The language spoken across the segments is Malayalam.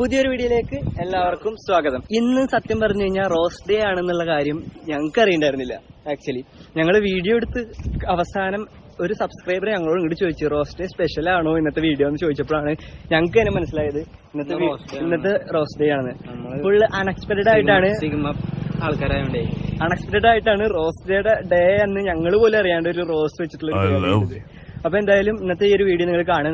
പുതിയൊരു വീഡിയോയിലേക്ക് എല്ലാവർക്കും സ്വാഗതം. ഇന്ന് സത്യം പറഞ്ഞു കഴിഞ്ഞാൽ റോസ്റ്റ് ഡേ ആണെന്നുള്ള കാര്യം ഞങ്ങൾക്ക് അറിയണ്ടായിരുന്നില്ല. ആക്ച്വലി ഞങ്ങൾ വീഡിയോ എടുത്ത് അവസാനം ഒരു സബ്സ്ക്രൈബർ ഞങ്ങളോട് ഇങ്ങോട്ട് ചോദിച്ചു, റോസ്റ്റ് ഡേ സ്പെഷ്യൽ ആണോ ഇന്നത്തെ വീഡിയോ എന്ന് ചോദിച്ചപ്പോഴാണ് ഞങ്ങൾക്ക് തന്നെ മനസ്സിലായത് ഇന്നത്തെ റോസ്റ്റ് ഡേ ആണ്. ഫുൾ അൺഎക്സ്പെക്ടഡ് ആയിട്ടാണ് റോസ്റ്റ് ഡേ എന്ന് ഞങ്ങൾ പോലും അറിയാണ്ട് ഒരു റോസ്റ്റ് വെച്ചിട്ടുള്ള. അപ്പൊ എന്തായാലും ഇന്നത്തെ ഈ ഒരു വീഡിയോ നിങ്ങൾ കാണുക.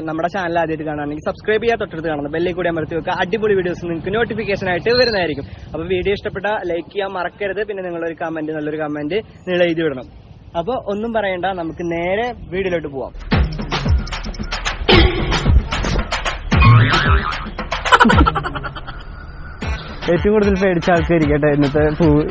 നമ്മുടെ ചാനൽ ആദ്യമായിട്ട് കാണുകയാണെങ്കിൽ സബ്സ്ക്രൈബ് ചെയ്യാൻ തൊട്ടടുത്ത് കാണുന്നത് ബെല്ലിൽ കൂടി അമർത്തി വെക്കുക. അടിപൊളി വീഡിയോസ് നിങ്ങൾക്ക് നോട്ടിഫിക്കേഷൻ ആയിട്ട് വരുന്നതായിരിക്കും. അപ്പൊ വീഡിയോ ഇഷ്ടപ്പെട്ട ലൈക്ക് ചെയ്യാൻ മറക്കരുത്. പിന്നെ നിങ്ങളൊരു കമന്റ്, നല്ലൊരു കമന്റ് നിങ്ങൾ എഴുതി വിടണം. അപ്പൊ ഒന്നും പറയണ്ട, നമുക്ക് നേരെ വീഡിയോയിലോട്ട് പോവാം. ഏറ്റവും കൂടുതൽ പേടിച്ച ആൾക്കാരിക്കട്ടെ ഇന്നത്തെ പൂവ്.